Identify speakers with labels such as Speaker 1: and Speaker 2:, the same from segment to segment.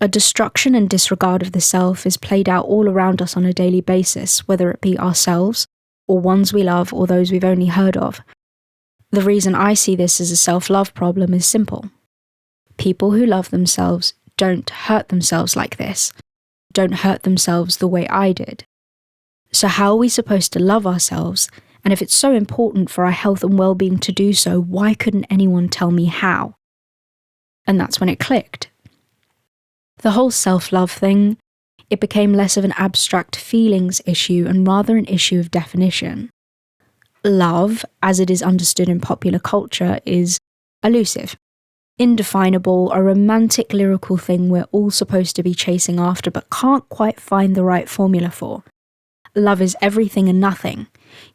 Speaker 1: A destruction and disregard of the self is played out all around us on a daily basis, whether it be ourselves, or ones we love, or those we've only heard of. The reason I see this as a self-love problem is simple. People who love themselves don't hurt themselves like this, don't hurt themselves the way I did. So how are we supposed to love ourselves? And if it's so important for our health and well-being to do so, why couldn't anyone tell me how? And that's when it clicked. The whole self-love thing, it became less of an abstract feelings issue and rather an issue of definition. Love, as it is understood in popular culture, is elusive, indefinable, a romantic lyrical thing we're all supposed to be chasing after but can't quite find the right formula for. Love is everything and nothing.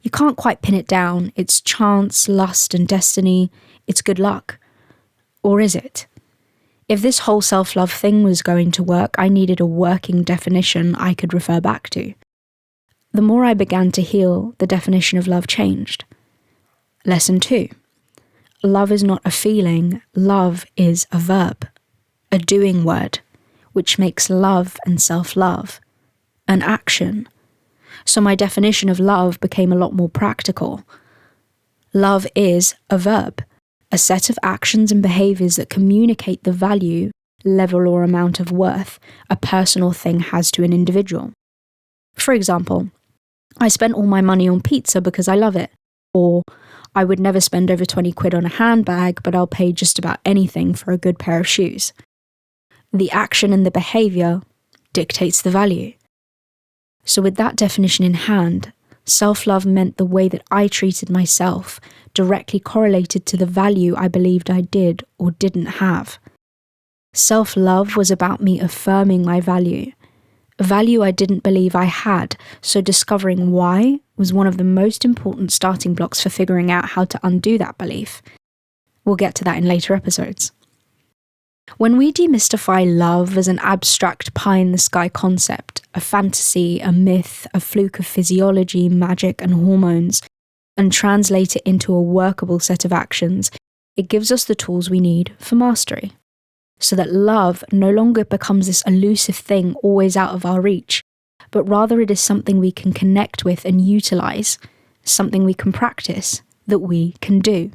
Speaker 1: You can't quite pin it down. It's chance, lust, and destiny. It's good luck. Or is it? If this whole self-love thing was going to work, I needed a working definition I could refer back to. The more I began to heal, the definition of love changed. Lesson 2. Love is not a feeling, love is a verb, a doing word, which makes love and self-love an action. So my definition of love became a lot more practical. Love is a verb, a set of actions and behaviours that communicate the value, level or amount of worth a person or thing has to an individual. For example, I spent all my money on pizza because I love it, or I would never spend over 20 quid on a handbag, but I'll pay just about anything for a good pair of shoes. The action and the behaviour dictates the value. So with that definition in hand, self-love meant the way that I treated myself directly correlated to the value I believed I did or didn't have. Self-love was about me affirming my value, a value I didn't believe I had, so discovering why was one of the most important starting blocks for figuring out how to undo that belief. We'll get to that in later episodes. When we demystify love as an abstract pie-in-the-sky concept, a fantasy, a myth, a fluke of physiology, magic, and hormones, and translate it into a workable set of actions, it gives us the tools we need for mastery. So that love no longer becomes this elusive thing always out of our reach, but rather it is something we can connect with and utilize, something we can practice, that we can do.